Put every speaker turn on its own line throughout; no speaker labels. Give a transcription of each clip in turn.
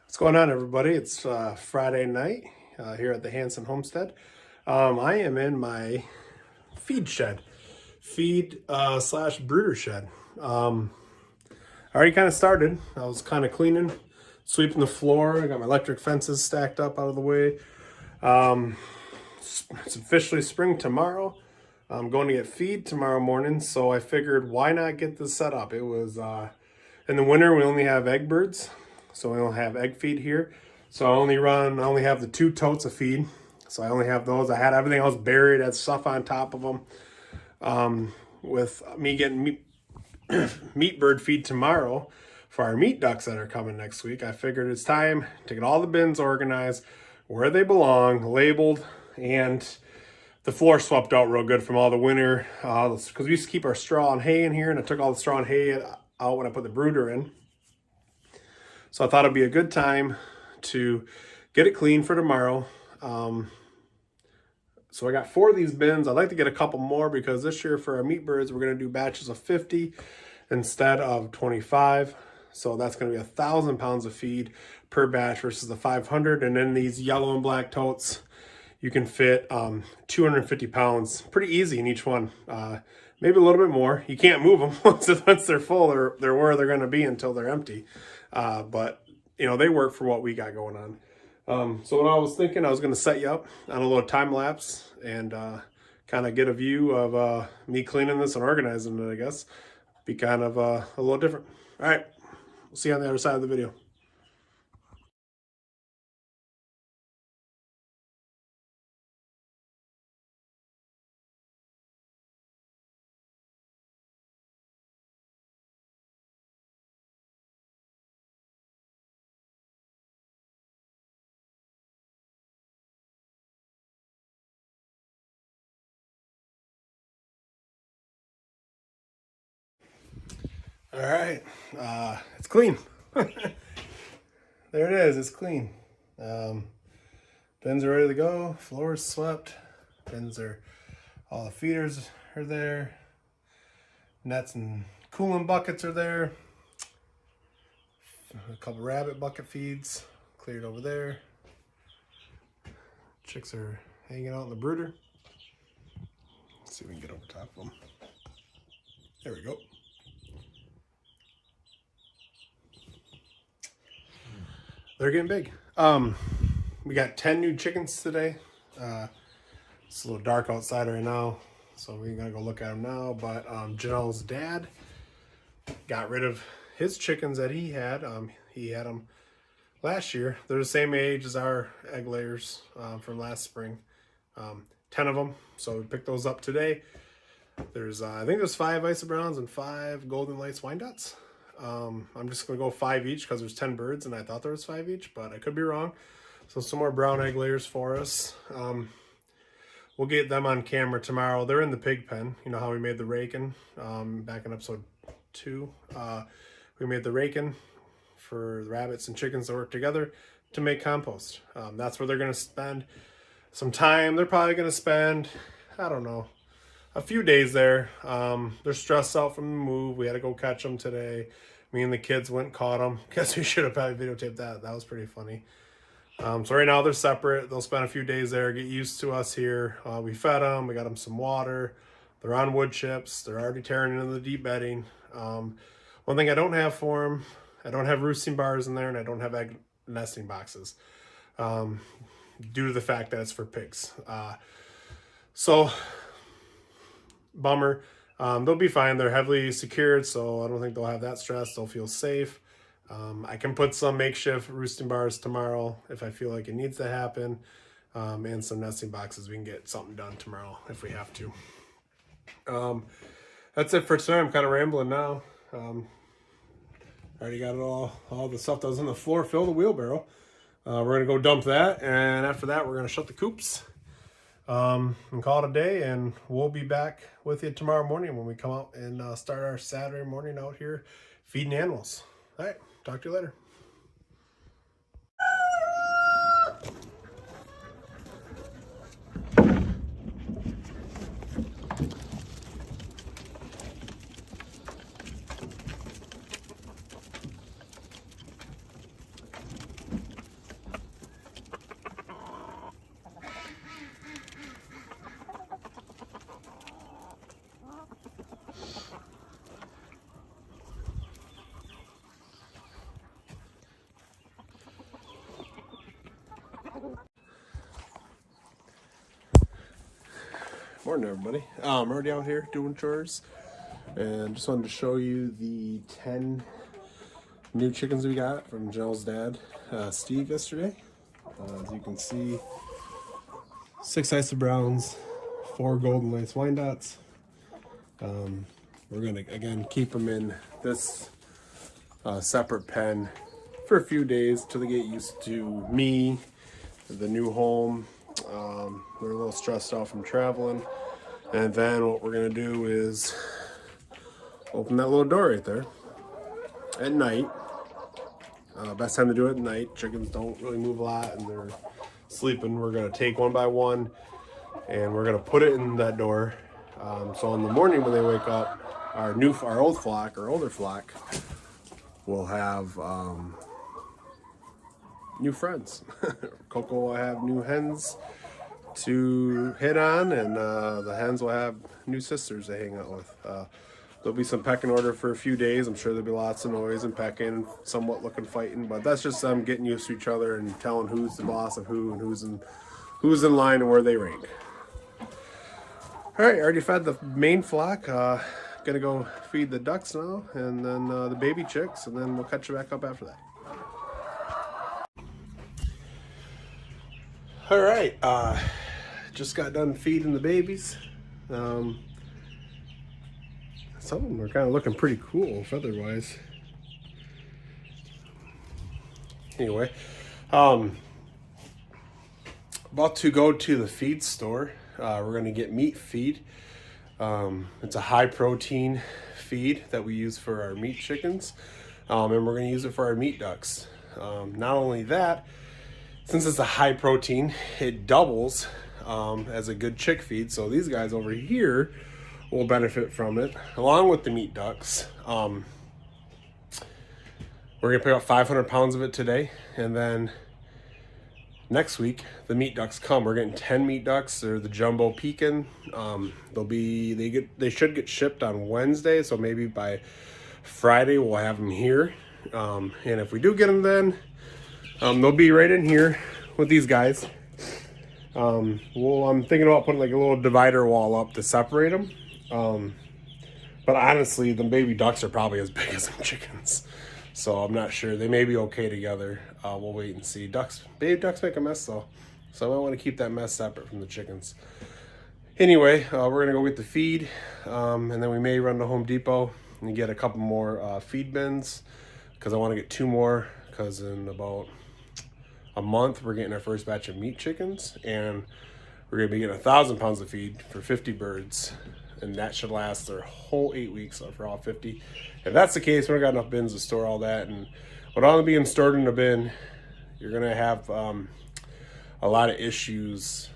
What's going on, everybody? It's Friday night here at the Hanson Homestead. I am in my feed shed, feed slash brooder shed. I already kind of started. I was kind of cleaning, sweeping the floor. I got my electric fences stacked up out of the way. It's officially spring tomorrow. I'm going to get feed tomorrow morning, so I figured why not get this set up. It was in the winter we only have egg birds, so we don't have egg feed here. So I only have the 2 totes of feed. So I only have those. I had everything else buried, had stuff on top of them. With me getting meat bird feed tomorrow for our meat ducks that are coming next week, I figured it's time to get all the bins organized where they belong, labeled, and the floor swept out real good from all the winter, because we used to keep our straw and hay in here, and I took all the straw and hay out when I put the brooder in. So I thought it'd be a good time to get it clean for tomorrow. So I got 4 of these bins. I'd like to get a couple more because this year for our meat birds, we're going to do batches of 50 instead of 25. So that's going to be 1,000 pounds of feed per batch versus the 500. And then these yellow and black totes, you can fit 250 pounds pretty easy in each one. Maybe a little bit more. You can't move them once they're full. They're where they're going to be until they're empty. But you know, they work for what we got going on. So what I was thinking, I was going to set you up on a little time lapse and kind of get a view of me cleaning this and organizing it, I guess. Be kind of a little different. All right, we'll see you on the other side of the video. All right, it's clean. There it is, it's clean. Bins are ready to go, floor is swept, all the feeders are there, nets and cooling buckets are there, a couple rabbit bucket feeds cleared over there. Chicks are hanging out in the brooder. Let's see if we can get over top of them. There we go. They're getting big. We got 10 new chickens today. It's a little dark outside right now, so we're gonna go look at them now. But Janelle's dad got rid of his chickens that he had. He had them last year. They're the same age as our egg layers from last spring. 10 of them. So we picked those up today. There's I think there's 5 Isobrowns and 5 Golden Lights Wyandottes. I'm just gonna go 5 each because there's 10 birds and I thought there was 5 each, but I could be wrong. So some more brown egg layers for us. We'll get them on camera tomorrow. They're in the pig pen. You know how we made the raking back in episode 2. We made the raking for the rabbits and chickens to work together to make compost. That's where they're gonna spend some time. They're probably gonna spend, I don't know, a few days there. They're stressed out from the move. We had to go catch them today. Me and the kids went and caught them. Guess we should have probably videotaped that. That was pretty funny. So right now they're separate. They'll spend a few days there, get used to us here. We fed them. We got them some water. They're on wood chips. They're already tearing into the deep bedding. One thing I don't have for them, I don't have roosting bars in there, and I don't have egg nesting boxes due to the fact that it's for pigs. So bummer. They'll be fine. They're heavily secured, so I don't think they'll have that stress. They'll feel safe. I can put some makeshift roosting bars tomorrow if I feel like it needs to happen, and some nesting boxes. We can get something done tomorrow if we have to. That's it for today. I'm kind of rambling now. Already got it all the stuff that was on the floor, fill the wheelbarrow. We're going to go dump that, and after that we're going to shut the coops and call it a day, and we'll be back with you tomorrow morning when we come out and start our Saturday morning out here feeding animals. All right, talk to you later. Morning, everybody. I'm already out here doing chores, and just wanted to show you the 10 new chickens we got from Janelle's dad, Steve, yesterday. As you can see, 6 Isa Browns, 4 Golden Lace Wyandottes. We're gonna again keep them in this separate pen for a few days till they get used to me, the new home. They're a little stressed out from traveling, and then what we're gonna do is open that little door right there at night. Best time to do it at night. Chickens don't really move a lot and they're sleeping. We're gonna take one by one and we're gonna put it in that door. So in the morning when they wake up, our older flock will have new friends. Coco will have new hens to hit on, and the hens will have new sisters to hang out with. There'll be some pecking order for a few days. I'm sure there'll be lots of noise and pecking, somewhat looking fighting, but that's just them getting used to each other and telling who's the boss of who and who's in line and where they rank. All right, I already fed the main flock. Gonna go feed the ducks now, and then the baby chicks, and then we'll catch you back up after that. All right, just got done feeding the babies. Some of them are kind of looking pretty cool feather-wise. Anyway, about to go to the feed store. We're going to get meat feed. It's a high-protein feed that we use for our meat chickens, and we're going to use it for our meat ducks. Not only that, since it's a high protein, it doubles as a good chick feed. So these guys over here will benefit from it, along with the meat ducks. We're gonna pick up 500 pounds of it today, and then next week the meat ducks come. We're getting 10 meat ducks. They're the jumbo Pekin. They should get shipped on Wednesday, so maybe by Friday we'll have them here. And if we do get them then, they'll be right in here with these guys. I'm thinking about putting like a little divider wall up to separate them. But honestly, the baby ducks are probably as big as some chickens. So I'm not sure. They may be okay together. We'll wait and see. Baby ducks make a mess though. So I might want to keep that mess separate from the chickens. Anyway, we're gonna go get the feed. And then we may run to Home Depot and get a couple more feed bins, because I want to get 2 more, because in about a month we're getting our first batch of meat chickens, and we're gonna be getting 1,000 pounds of feed for 50 birds, and that should last their whole 8 weeks for all 50. If that's the case, we don't got enough bins to store all that, and with all being stored in a bin, you're gonna have a lot of issues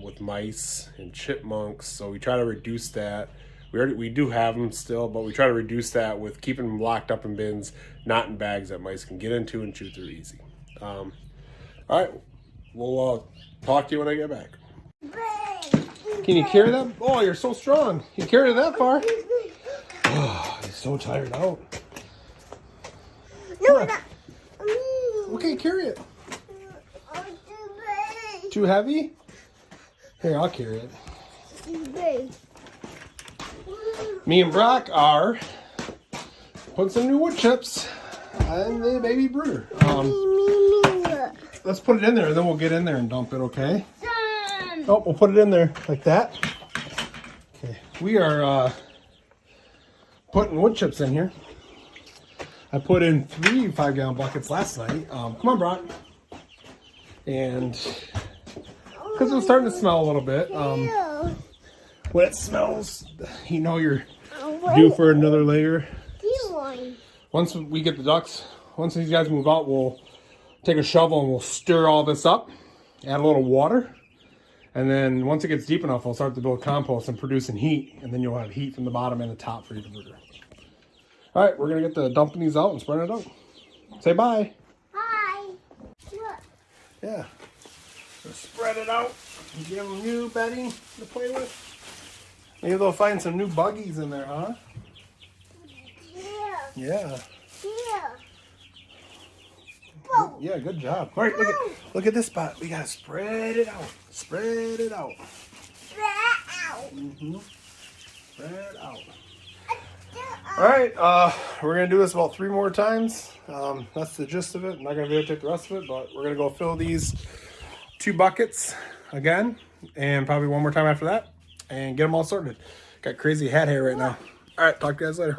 with mice and chipmunks. So we try to reduce that. We do have them still, but we try to reduce that with keeping them locked up in bins, not in bags that mice can get into and chew through easy. All right, we'll talk to you when I get back. Can you carry that? Oh, you're so strong. You carry it that far? Oh, he's so tired out.
No, not.
Okay, carry it. Too heavy? Here, I'll carry it. Me and Brock are putting some new wood chips on the baby brooder. Let's put it in there, and then we'll get in there and dump it, okay? Oh, we'll put it in there like that. Okay, we are putting wood chips in here. I put in 3 5-gallon buckets last night. Come on, Brock. And because it was starting to smell a little bit. When it smells, you know you're due for another layer. Once we get the ducks, once these guys move out, we'll take a shovel and we'll stir all this up, add a little water, and then once it gets deep enough, we'll start to build compost and producing heat, and then you'll have heat from the bottom and the top for your brooder. All right, we're gonna get the dumping these out and spread it out. Say bye.
Bye.
Yeah. Let's spread it out and give them new bedding to play with. Maybe they'll find some new buggies in there, huh?
Yeah.
Yeah.
Yeah.
Yeah, good job. All right, look at this spot. We gotta spread it out. Spread it out.
out.
Spread out. All right, we're gonna do this about 3 more times. That's the gist of it. I'm not gonna videotape the rest of it, but we're gonna go fill these 2 buckets again, and probably 1 more time after that, and get them all sorted. Got crazy hat hair right now. All right, talk to you guys later.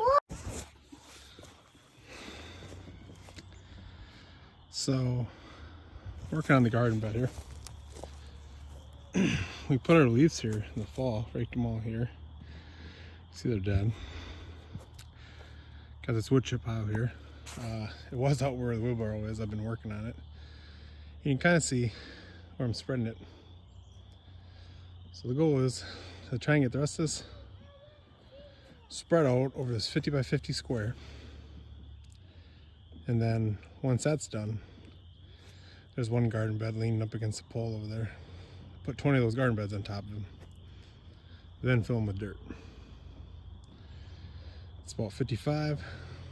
So, working on the garden bed here. We put our leaves here in the fall, raked them all here. See, they're dead. Because it's wood chip out here. It was out where the wheelbarrow is. I've been working on it. You can kind of see where I'm spreading it. So the goal is to try and get the rest of this spread out over this 50 by 50 square. And then once that's done, there's 1 garden bed leaning up against the pole over there. Put 20 of those garden beds on top of them. Then fill them with dirt. It's about 55.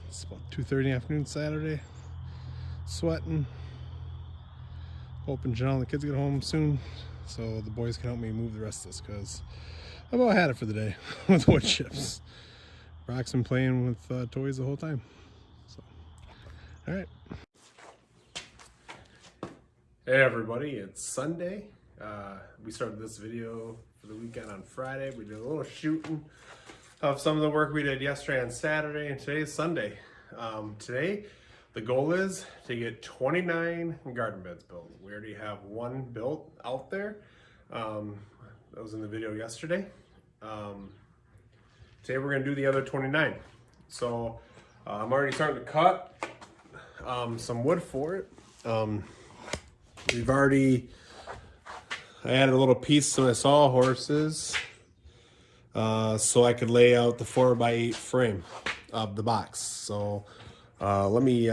It's about 2:30 in the afternoon Saturday. Sweating. Hoping Janelle and the kids get home soon so the boys can help me move the rest of this, because I've about had it for the day with wood chips. Brock's been playing with toys the whole time. So, all right. Hey everybody, it's Sunday. We started this video for the weekend on Friday. We did a little shooting of some of the work we did yesterday and Saturday, and today's Sunday. Today, the goal is to get 29 garden beds built. We already have 1 built out there. That was in the video yesterday. Today we're gonna do the other 29. So I'm already starting to cut some wood for it. I added a little piece to my sawhorses so I could lay out the 4x8 frame of the box. So let me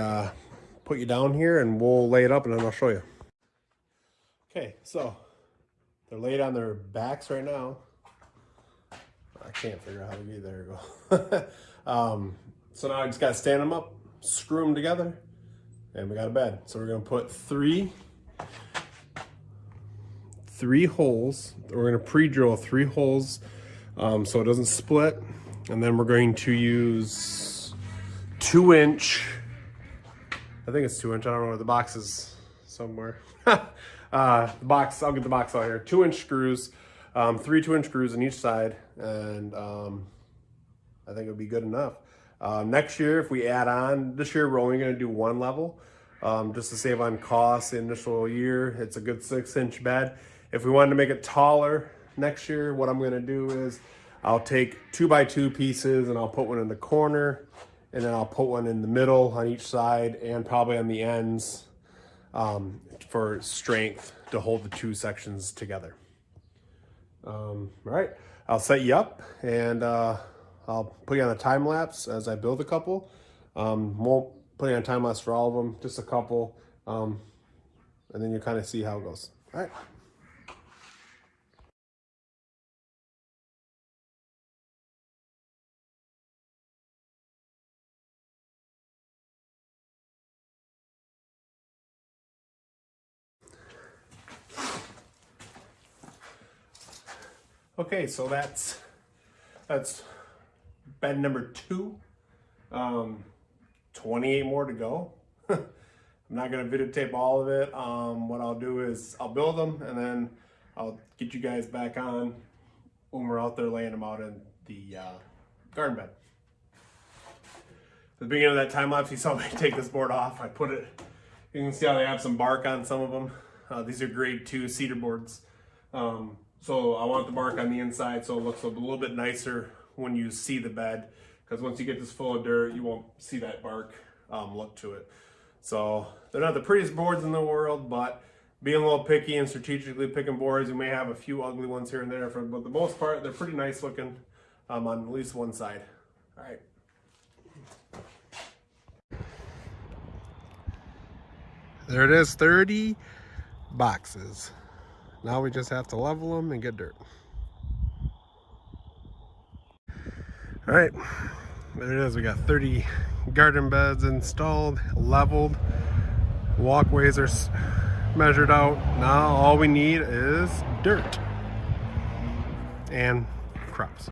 put you down here and we'll lay it up and then I'll show you. Okay, so they're laid on their backs right now. I can't figure out how to get there. You go. So now I just gotta stand them up, screw them together, and we got a bed. So we're gonna put three holes. We're gonna pre-drill 3 holes so it doesn't split, and then we're going to use 2-inch. I think it's 2-inch. I don't know where the box is somewhere. The box. I'll get the box out here. 2-inch screws, 3 2-inch screws on each side, and I think it'll be good enough. Next year, if we add on, this year we're only going to do 1 level, just to save on costs the initial year. It's a good 6-inch bed. If we wanted to make it taller next year, what I'm going to do is I'll take 2x2 pieces and I'll put one in the corner, and then I'll put one in the middle on each side and probably on the ends for strength to hold the 2 sections together. All right, I'll set you up and I'll put you on a time lapse as I build a couple. Won't put you on a time lapse for all of them, just a couple, and then you kind of see how it goes. All right. Okay, so that's bed number 2. 28 more to go. I'm not gonna videotape all of it. What I'll do is I'll build them and then I'll get you guys back on when we're out there laying them out in the garden bed. At the beginning of that time lapse, you saw me take this board off. I put it. You can see how they have some bark on some of them. These are grade 2 cedar boards. So I want the bark on the inside so it looks a little bit nicer when you see the bed, because once you get this full of dirt, you won't see that bark look to it. So they're not the prettiest boards in the world, but being a little picky and strategically picking boards, you may have a few ugly ones here and there, but the most part, they're pretty nice looking on at least one side. All right. There it is, 30 boxes. Now we just have to level them and get dirt. All right, there it is. We got 30 garden beds installed, leveled. Walkways are measured out. Now all we need is dirt and crops.